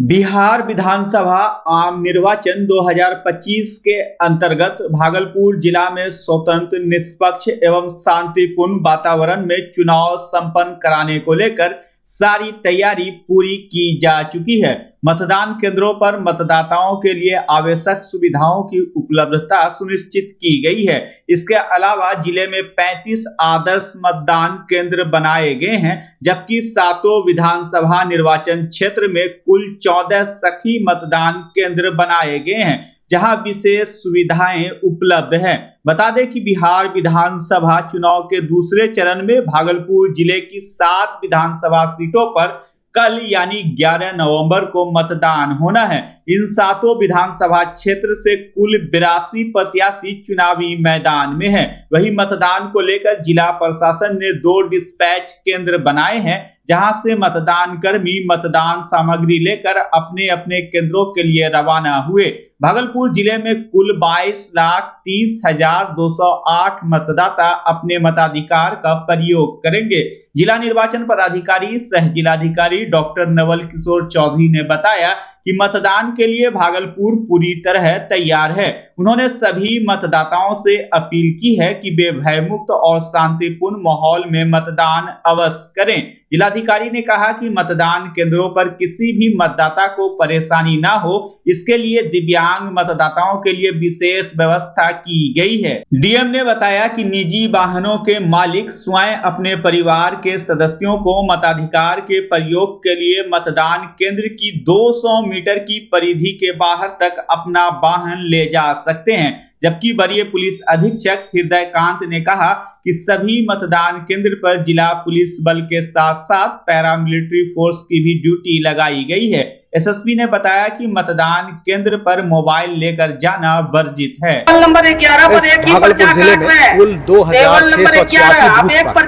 बिहार विधानसभा आम निर्वाचन 2025 के अंतर्गत भागलपुर जिला में स्वतंत्र, निष्पक्ष एवं शांतिपूर्ण वातावरण में चुनाव संपन्न कराने को लेकर सारी तैयारी पूरी की जा चुकी है। मतदान केंद्रों पर मतदाताओं के लिए आवश्यक सुविधाओं की उपलब्धता सुनिश्चित की गई है। इसके अलावा जिले में 35 आदर्श मतदान केंद्र बनाए गए हैं, जबकि सातों विधानसभा निर्वाचन क्षेत्र में कुल 14 सखी मतदान केंद्र बनाए गए हैं, जहां विशेष सुविधाएं उपलब्ध हैं। बता दें कि बिहार विधानसभा चुनाव के दूसरे चरण में भागलपुर जिले की 7 विधानसभा सीटों पर कल यानी 11 नवंबर को मतदान होना है। इन सातों विधानसभा क्षेत्र से कुल 82 प्रत्याशी चुनावी मैदान में हैं। वही मतदान को लेकर जिला प्रशासन ने 2 डिस्पैच केंद्र बनाए हैं, जहां से मतदान कर्मी मतदान सामग्री लेकर अपने अपने केंद्रों के लिए रवाना हुए। भागलपुर जिले में कुल 22,30,208 मतदाता अपने मताधिकार का प्रयोग करेंगे। जिला निर्वाचन पदाधिकारी सह जिलाधिकारी डॉक्टर नवल किशोर चौधरी ने बताया कि मतदान के लिए भागलपुर पूरी तरह तैयार है। उन्होंने सभी मतदाताओं से अपील की है कि वे भयमुक्त और शांतिपूर्ण माहौल में मतदान अवश्य करें। जिलाधिकारी ने कहा कि मतदान केंद्रों पर किसी भी मतदाता को परेशानी ना हो, इसके लिए दिव्यांग मतदाताओं के लिए विशेष व्यवस्था की गई है। डीएम ने बताया कि निजी वाहनों के मालिक स्वयं अपने परिवार के सदस्यों को मताधिकार के प्रयोग के लिए मतदान केंद्र की 200 मीटर की परिधि के बाहर तक अपना वाहन ले जा सकते हैं। जबकि वरीय पुलिस अधीक्षक हृदयकांत ने कहा कि सभी मतदान केंद्र पर जिला पुलिस बल के साथ साथ पैरामिलिट्री फोर्स की भी ड्यूटी लगाई गई है। एसएसपी ने बताया कि मतदान केंद्र पर मोबाइल लेकर जाना वर्जित है। नंबर 11 पर भागलपुर जिले में कुल 2686 बूथ पर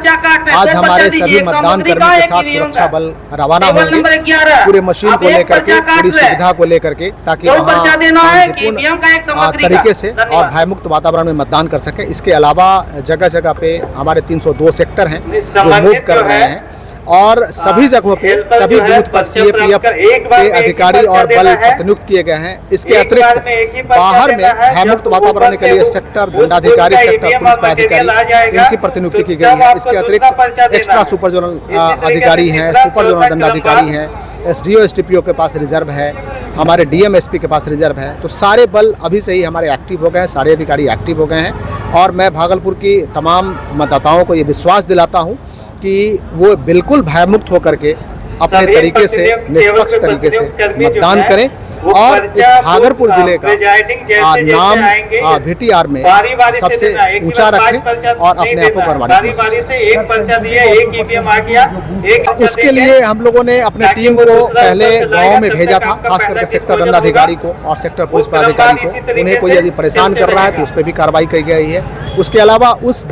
आज हमारे सभी मतदान कर्मी के साथ सुरक्षा बल रवाना होंगे, पूरे मशीन को लेकर के, पूरी सुविधा को लेकर के, ताकि वहाँ शांतिपूर्ण तरीके से और भयमुक्त वातावरण में मतदान कर सके। इसके अलावा जगह जगह पे हमारे 302 सेक्टर हैं जो मूव कर रहे हैं और सभी जगहों पे सभी बूथ पर सीएपीएफ के अधिकारी और बल प्रतिनियुक्त किए गए हैं। इसके अतिरिक्त बाहर में भयमुक्त वातावरण के लिए सेक्टर दंडाधिकारी, सेक्टर पुलिस पदाधिकारी, इनकी प्रतिनियुक्ति की गई है। इसके अतिरिक्त एक्स्ट्रा सुपर जोनल अधिकारी हैं, सुपर जोनल दंडाधिकारी हैं, एसडीओ एसडीपीओ के पास रिजर्व है, हमारे डीएम एसपी के पास रिजर्व है। तो सारे बल अभी से ही हमारे एक्टिव हो गए हैं, सारे अधिकारी एक्टिव हो गए हैं और मैं भागलपुर की तमाम मतदाताओं को ये विश्वास दिलाता हूँ कि वो बिल्कुल भयमुक्त होकर के अपने तरीके से, निष्पक्ष तरीके से मतदान करें और इस भागलपुर जिले का नाम VTR में सबसे ऊंचा रखें और अपने आप को गौरवान्वित करें। उसके लिए हम लोगों ने अपने टीम को पहले गांव में भेजा था, खास करके सेक्टर दंडाधिकारी को और सेक्टर पुलिस पदाधिकारी को। उन्हें कोई यदि परेशान कर रहा है तो उस पर भी कार्रवाई की गई है। उसके अलावा उस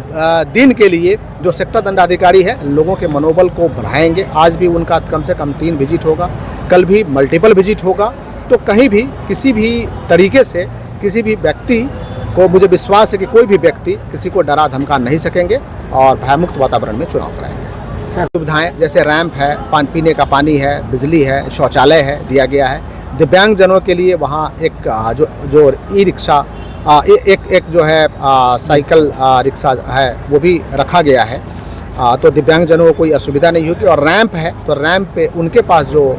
दिन के लिए जो सेक्टर दंडाधिकारी है लोगों के मनोबल को बढ़ाएंगे। आज भी उनका कम से कम 3 विजिट होगा, कल भी मल्टीपल विजिट होगा। तो कहीं भी किसी भी तरीके से किसी भी व्यक्ति को, मुझे विश्वास है कि कोई भी व्यक्ति किसी को डरा धमका नहीं सकेंगे और भयमुक्त वातावरण में चुनाव कराएंगे। सुविधाएं जैसे रैंप है, पीने का पानी है, बिजली है, शौचालय है दिया गया है। दिव्यांगजनों के लिए वहाँ एक जो ई रिक्शा एक जो है साइकिल रिक्शा है वो भी रखा गया है, तो दिव्यांगजनों को कोई असुविधा नहीं होगी। और रैंप है तो रैंप पे उनके पास जो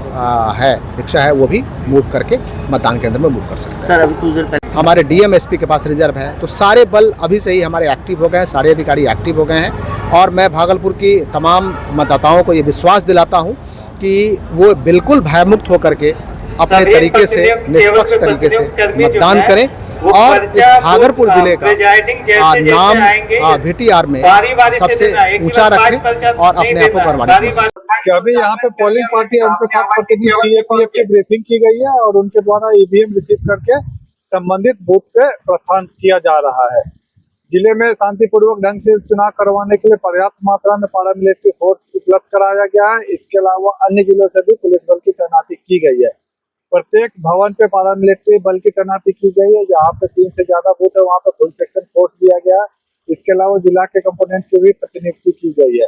है रिक्शा है वो भी मूव करके मतदान केंद्र में मूव कर सकते हैं। सर अभी कुछ देर पहले हमारे डीएम एसपी के पास रिजर्व है। तो सारे बल अभी से ही हमारे एक्टिव हो गए हैं, सारे अधिकारी एक्टिव हो गए हैं और मैं भागलपुर की तमाम मतदाताओं को ये विश्वास दिलाता हूँ कि वो बिल्कुल भयमुक्त होकर के अपने तरीके से, निष्पक्ष तरीके से मतदान करें और इस भागलपुर जिले का नाम VTR में सबसे ऊंचा रखें और अपने आप को गौरवान्वित करें। अभी यहाँ पे पोलिंग पार्टी है, उनके साथ प्रतिनिधि सीएपीएफ की ब्रीफिंग की गई है और उनके द्वारा ईवीएम रिसीव करके संबंधित बूथ पे प्रस्थान किया जा रहा है। जिले में शांतिपूर्वक ढंग से चुनाव करवाने के लिए पर्याप्त मात्रा में पैरामिलिट्री फोर्स उपलब्ध कराया गया है। इसके अलावा अन्य जिलों से भी पुलिस बल की तैनाती की गई है। प्रत्येक भवन पे पैरामिलिट्री बल की तैनाती की गई है। जहाँ पे 3 से ज्यादा बूथ है वहाँ पे फुल सेक्शन फोर्स दिया गया है। इसके अलावा जिला के कंपोनेंट की भी प्रतिनियुक्ति की गई है।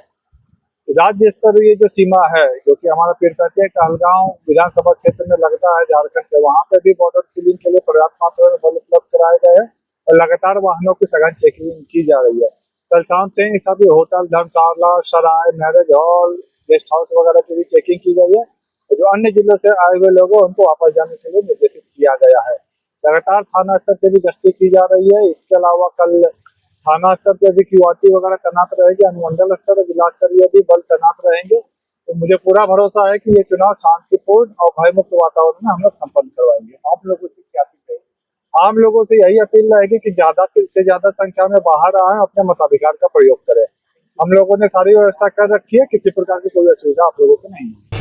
राज्य स्तरीय जो सीमा है, जो कि हमारा पीरपैंती कहलगांव विधानसभा क्षेत्र में लगता है झारखंड से, वहां पे भी बॉर्डर सीलिंग के लिए पर्याप्त मात्रा में बल उपलब्ध कराए गए हैं और लगातार वाहनों की सघन चेकिंग की जा रही है। कल शाम से ही सभी होटल, धर्मशाला, सराय, मैरिज हॉल, गेस्ट हाउस वगैरह की भी चेकिंग की गई है। जो अन्य जिलों से आए हुए लोग हैं उनको वापस जाने के लिए निर्देशित किया गया है। लगातार थाना स्तर पर भी गश्ती की जा रही है। इसके अलावा कल थाना स्तर पर भी QRT वगैरह तैनात रहेगी, अनुमंडल स्तर और जिला स्तरीय भी बल तैनात रहेंगे। तो मुझे पूरा भरोसा है कि ये चुनाव शांतिपूर्ण और भयमुक्त वातावरण में हम लोग संपन्न करवाएंगे। आप लोगों से क्या अपील है? आम लोगों से यही अपील रहेगी कि ज्यादा से ज्यादा संख्या में बाहर आए, अपने मताधिकार का प्रयोग करें। हम लोगों ने सारी व्यवस्था कर रखी है, किसी प्रकार की कोई असुविधा आप लोगों को नहीं है।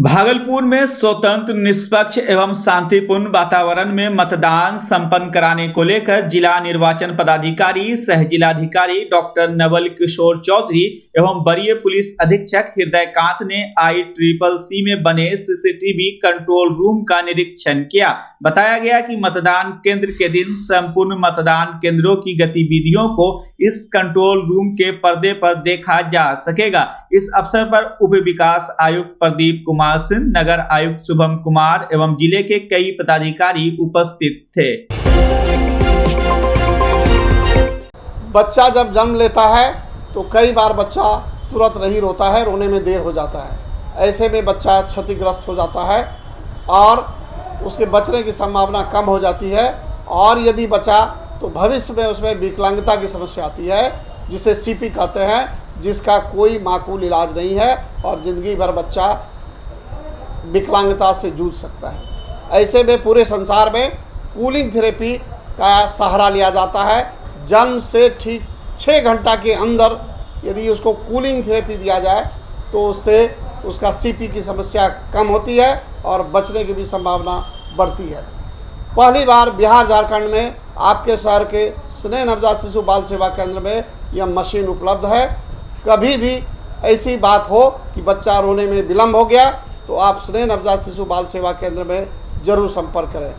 भागलपुर में स्वतंत्र, निष्पक्ष एवं शांतिपूर्ण वातावरण में मतदान संपन्न कराने को लेकर जिला निर्वाचन पदाधिकारी सह जिलाधिकारी डॉक्टर नवल किशोर चौधरी एवं वरीय पुलिस अधीक्षक हृदयकांत ने ICCC में बने CCTV कंट्रोल रूम का निरीक्षण किया। बताया गया कि मतदान केंद्र के दिन संपूर्ण मतदान केंद्रों की गतिविधियों को इस कंट्रोल रूम के पर्दे पर देखा जा सकेगा। इस अवसर पर उप विकास आयुक्त प्रदीप कुमार सिंह, नगर आयुक्त शुभम कुमार एवं जिले के कई पदाधिकारी उपस्थित थे। बच्चा जब जन्म लेता है तो कई बार बच्चा तुरंत नहीं रोता है, रोने में देर हो जाता है। ऐसे में बच्चा क्षतिग्रस्त हो जाता है और उसके बचने की संभावना कम हो जाती है। और यदि बचा तो भविष्य में उसमें विकलांगता की समस्या आती है, जिसे CP कहते हैं, जिसका कोई माकूल इलाज नहीं है और ज़िंदगी भर बच्चा विकलांगता से जूझ सकता है। ऐसे में पूरे संसार में कूलिंग थेरेपी का सहारा लिया जाता है। जन्म से ठीक 6 घंटा के अंदर यदि उसको कूलिंग थेरेपी दिया जाए तो उससे उसका CP की समस्या कम होती है और बचने की भी संभावना बढ़ती है। पहली बार बिहार झारखंड में आपके शहर के स्नेह नवजात शिशु बाल सेवा केंद्र में यह मशीन उपलब्ध है। कभी भी ऐसी बात हो कि बच्चा रोने में विलम्ब हो गया तो आप स्नेह नवजात शिशु बाल सेवा केंद्र में जरूर संपर्क करें।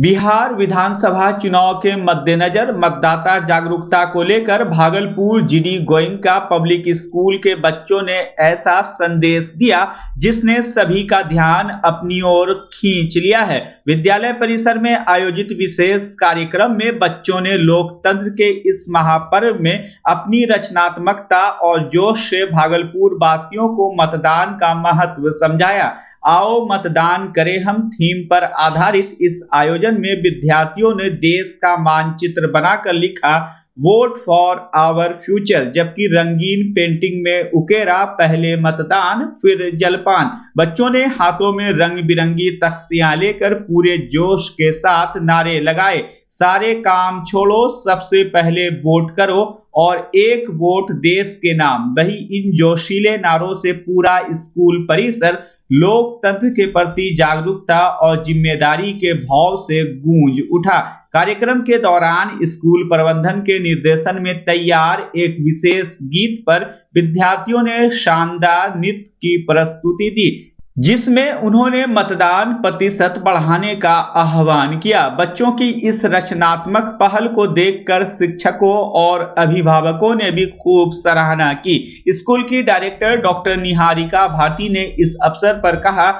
बिहार विधानसभा चुनाव के मद्देनजर मतदाता जागरूकता को लेकर Bhagalpur GD Goenka public school के बच्चों ने ऐसा संदेश दिया जिसने सभी का ध्यान अपनी ओर खींच लिया है। विद्यालय परिसर में आयोजित विशेष कार्यक्रम में बच्चों ने लोकतंत्र के इस महापर्व में अपनी रचनात्मकता और जोश से भागलपुर वासियों को मतदान का महत्व समझाया। आओ मतदान करें हम थीम पर आधारित इस आयोजन में विद्यार्थियों ने देश का मानचित्र बनाकर लिखा वोट फॉर आवर फ्यूचर, जबकि रंगीन पेंटिंग में उकेरा पहले मतदान फिर जलपान। बच्चों ने हाथों में रंग बिरंगी तख्तियां लेकर पूरे जोश के साथ नारे लगाए, सारे काम छोड़ो, सबसे पहले वोट करो और एक वोट देश के नाम। वही इन जोशीले नारों से पूरा स्कूल परिसर लोकतंत्र के प्रति जागरूकता और जिम्मेदारी के भाव से गूंज उठा। कार्यक्रम के दौरान स्कूल प्रबंधन के निर्देशन में तैयार एक विशेष गीत पर विद्यार्थियों ने शानदार नृत्य की प्रस्तुति दी, जिसमें उन्होंने मतदान प्रतिशत बढ़ाने का आह्वान किया। बच्चों की इस रचनात्मक पहल को देखकर शिक्षकों और अभिभावकों ने भी खूब सराहना की। स्कूल की डायरेक्टर डॉक्टर निहारिका भारती ने इस अवसर पर कहा,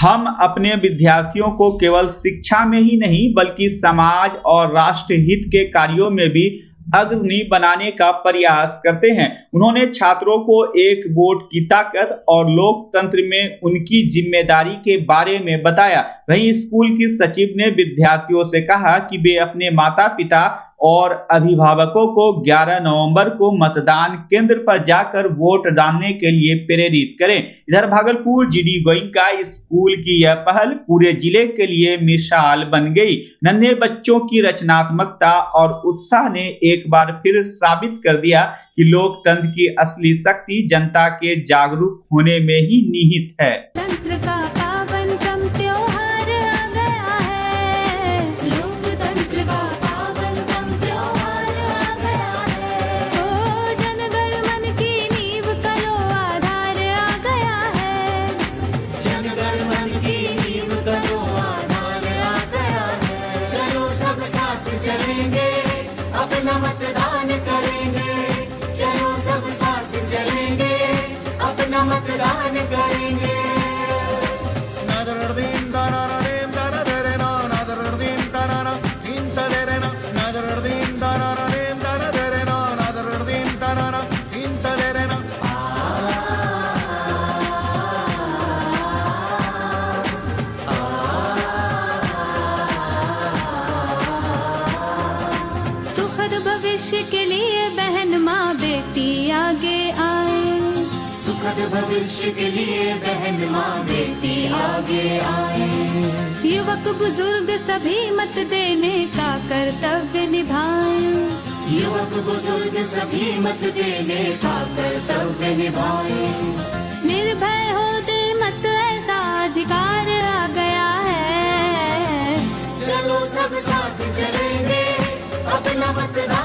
हम अपने विद्यार्थियों को केवल शिक्षा में ही नहीं बल्कि समाज और राष्ट्र हित के कार्यों में भी अग्रणी बनाने का प्रयास करते हैं। उन्होंने छात्रों को एक वोट की ताकत और लोकतंत्र में उनकी जिम्मेदारी के बारे में बताया। वहीं स्कूल की सचिव ने विद्यार्थियों से कहा कि वे अपने माता पिता और अभिभावकों को 11 नवंबर को मतदान केंद्र पर जाकर वोट डालने के लिए प्रेरित करें। इधर भागलपुर जीडी गोइंका स्कूल की यह पहल पूरे जिले के लिए मिसाल बन गई। नन्हे बच्चों की रचनात्मकता और उत्साह ने एक बार फिर साबित कर दिया कि लोकतंत्र की असली शक्ति जनता के जागरूक होने में ही निहित है। मतदान करेंगे, चलो सब साथ चलेंगे, अपना मतदान करेंगे। भविष्य के लिए बहन माँ बेटी आगे आए, सुखद भविष्य के लिए बहन माँ बेटी आगे आए। युवक बुजुर्ग सभी मत देने का कर्तव्य निभाएं, युवक बुजुर्ग सभी मत देने का कर्तव्य निभाएं। निर्भय हो दे मत ऐसा अधिकार आ गया है, चलो सब साथ चलेंगे, अपना मतदान